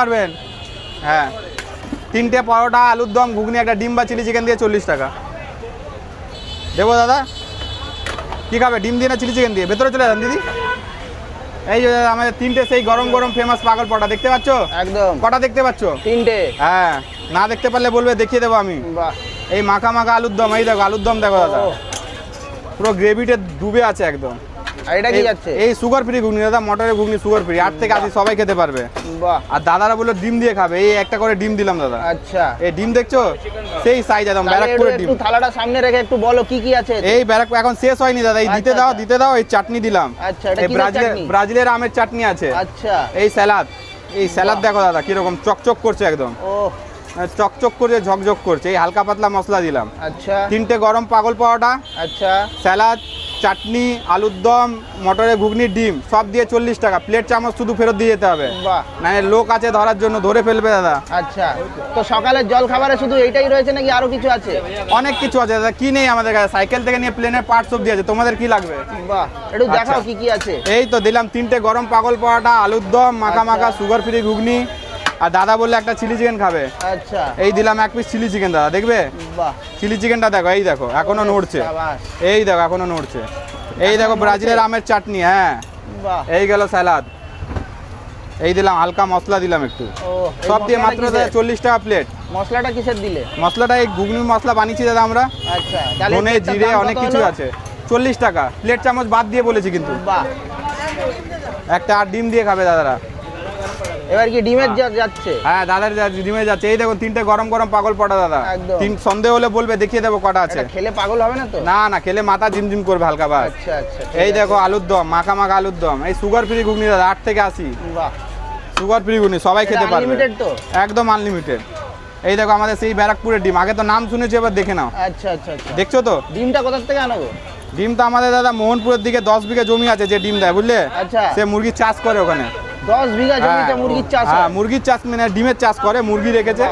পারবেন। হ্যাঁ, 3টে পরোটা, আলুর দম, ঘুগনি, একটা ডিম বা চিলি চিকেন দিয়ে 40 টাকা দেবো দাদা। কি খাবে, ডিম দিয়ে না চিলি চিকেন দিয়ে? ভেতরে চলে যান দিদি। এই যে আমাদের 3টে সেই গরম গরম ফেমাস পাগল পরোটা দেখতে পাচ্ছ? একদম। কটা দেখতে পাচ্ছ? 3টে। হ্যাঁ, না দেখতে পারলে বলবে, দেখিয়ে দেবো আমি। বাহ, এই মাখা মাখা আলুর দম, এই দেখো আলুর দম দেখো দাদা, পুরো গ্রেভিতে ডুবে আছে একদম। আর এটা কি যাচ্ছে? এই সুগার ফ্রি ঘুগনি দাদা, মটরের ঘুগনি সুগার ফ্রি, 8 থেকে 80 সবাই খেতে পারবে। বাহ। আর দাদারা বললো ডিম দিয়ে খাবে, এই একটা করে ডিম দিলাম দাদা। আচ্ছা, এই ডিম দেখছো, সেই সাইজ একদম ব্যারাকপুরের ডিম। একটু থালাটা সামনে রেখে একটু বলো কি কি আছে। এই ব্যারাকপুর এখন শেষ হয়নি দাদা, এই দিতে দাও দিতে দাও। এই চাটনি দিলাম। আচ্ছা, এটা এই কি চাটনি? ব্রাজিলের আমের চাটনি আছে। আচ্ছা, এই স্যালাড, এই স্যালাড দেখো দাদা কিরকম চকচক করছে একদম, ও চকচক করছে, ঝকঝক করছে। এই হালকা পাতলা মশলা দিলাম। আচ্ছা 3টে গরম পাগল পাওয়াটা, আচ্ছা, স্যালাড, চাটনি, আলুর দম, মটরের ঘুগনি, ডিম সব দিয়ে 40 টাকা। প্লেট চামচ শুধু ফেরত দিয়ে যেতে হবে, বাহ। মানে লোক আছে ধরার জন্য, ধরে ফেলবে দাদা। আচ্ছা, তো সকালের জল খাবারে শুধু এইটাই রয়েছে নাকি আরো কিছু আছে? অনেক কিছু আছে দাদা, কি নেই আমাদের কাছে? সাইকেল থেকে নিয়ে প্লেনের পার্টস অব্দি আছে, তোমাদের কি লাগবে? বাহ, একটু আচ্ছা। দেখাও কি কি আছে। এই তো দিলাম 3টে গরম পাগল পরোটা, আলুর দম, মাখা মাখা আচ্ছা। সুগার ফ্রি ঘুগনি, আর দাদা বললে একটা চিলি চিকেন খাবে। আচ্ছা, এই দিলাম 1 পিস চিলি চিকেন দাদা, দেখবে? বাহ, চিলি চিকেনটা দেখো, এই দেখো এখনো নড়ছে, শাবাশ। এই দেখো এখনো নড়ছে। এই দেখো ব্রাজিলের আমের চাটনি, হ্যাঁ। বাহ, এই গেল স্যালাড, এই দিলাম হালকা মশলা দিলাম একটু, ও এই সব দিয়ে মশলাটা মাত্র দাদা কিসের? 40 টাকা প্লেট। মশলাটা কিসের দিলে? মশলাটা এই ঘুগনির মশলা বানিয়েছি দাদা আমরা, আচ্ছা, তাহলে ধনে প্লেটটার জিরে দাম কত অনেক কিছু হলো? আছে। 40 টাকা প্লেট, চামচ বাদ দিয়ে বলেছি কিন্তু। বাহ, একটা আর ডিম দিয়ে খাবে দাদারা। এবার কি ডিমের যাচ্ছে? হ্যাঁ দাদার ডিমে যাচ্ছে। এই দেখুন 3টে গরম গরম পাগল পড়া দাদা, একদম। সন্দেহ হলে বলবে, দেখিয়ে দেবো কটা আছে। এটা খেলে পাগল হবে না তো? না না, খেলে মাথা ঝিমঝিম করবে হালকা বাস। আচ্ছা আচ্ছা, এই দেখো আলুর দম, মাখা মাখা আলুর দম, এই সুগার ফ্রি ঘুগনি দাদা, 8 থেকে 80 বাহ, সুগার ফ্রি ঘুগনি, সবাই খেতে পারবে, আনলিমিটেড তো? একদম আনলিমিটেড। এই দেখো আমাদের সেই ব্যারাকপুরের ডিম, আগে তো নাম শুনেছি, এবার দেখে নাও। আচ্ছা আচ্ছা আচ্ছা, দেখছো তো? ডিমটা কোথা থেকে আনাবো? ডিম তো আমাদের দাদা মোহনপুরের দিকে 10 বিঘা জমি আছে, যে ডিম দেয় বুঝলে, আচ্ছা, সে মুরগির চাষ করে ওখানে। 10 বিঘা জমিতে মুরগির চাষ হয়? হ্যাঁ মুরগির চাষ, মানে ডিমের চাষ করে, মুরগি রেখেছে।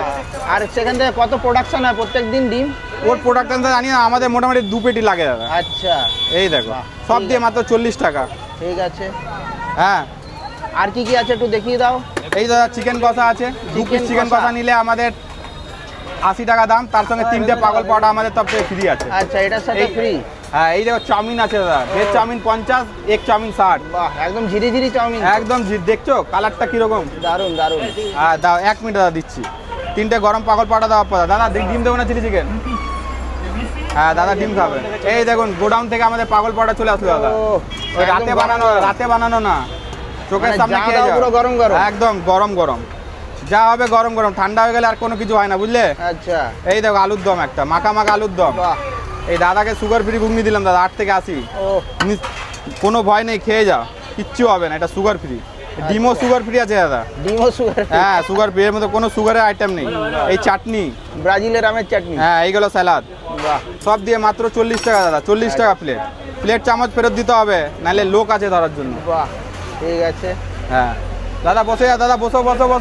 আর সেখান থেকে কত প্রোডাকশন হয় প্রত্যেকদিন ডিম? ওর প্রোডাকশনটা জানি না, আমাদের মোটামুটি 2 পেটি লাগে দাদা। আচ্ছা, এই দেখো বাহ, সব ঠিক দিয়ে মাত্র 40 টাকা। ঠিক আছে। হ্যাঁ, আর কি কি আছে একটু দেখিয়ে দাও। এই দাদা চিকেন কষা আছে, 2 পিস চিকেন কষা। কষা নিলে আমাদের 80 টাকা দাম, তার সঙ্গে 3টে পাগল পরোটা আমাদের তরফ থেকে ফ্রি আছে। আচ্ছা, এটার সাথে এই- ফ্রি? হ্যাঁ, এই দেখো চাউমিন আছে দাদা, ভেজ চাউমিন 50, এগ চাউমিন 60। বাহ, একদম ঝিরি ঝিরি চাউমিন। একদম দেখছো কালারটা কিরকম? দারুন দারুন। হ্যাঁ দাও, 1 মিনিট দাদা দিচ্ছি। 3টে গরম পাগল পরোটা দাও দাদা, ডিম দেবো না চিলি চিকেন? হ্যাঁ দাদা ডিম খাবে। এই দেখুন গোডাউন থেকে আমাদের পাগল পরোটা চলে আসলো দাদা, ও, ওই একদম রাতে বানানো না, চোখের মানে সামনে যা খেয়ে দাও যাও, পুরো গরম গরম। একদম গরম গরম, যা হবে গরম গরম, ঠান্ডা হয়ে গেলে আর কোনো কিছু হয় না বুঝলে। আচ্ছা, এই দেখো আলুর দম, একটা মাখা মাখা আলুর দম। বাহ, এই দাদাকে সুগার ফ্রি ঘুগনি দিলাম দাদা, 8 থেকে 80, ও কোনো ভয় নেই, খেয়ে যাও, কিচ্ছু হবে না, এটা সুগার ফ্রি। ডিমও সুগার ফ্রি আছে দাদা, ডিমও সুগার? হ্যাঁ সুগার ফ্রি, এর মধ্যে কোনো সুগারের আইটেম নেই। এই চাটনি, ব্রাজিলের আমের চাটনি? হ্যাঁ এইগুলো স্যালাড, বাহ, সব দিয়ে মাত্র 40 টাকা দাদা, 40 টাকা প্লেট। প্লেট চামচ ফেরত দিতে হবে, নাহলে লোক আছে ধরার জন্য। বাহ, ঠিক আছে। হ্যাঁ দাদা বসে যা, দাদা বসো বসো বসো।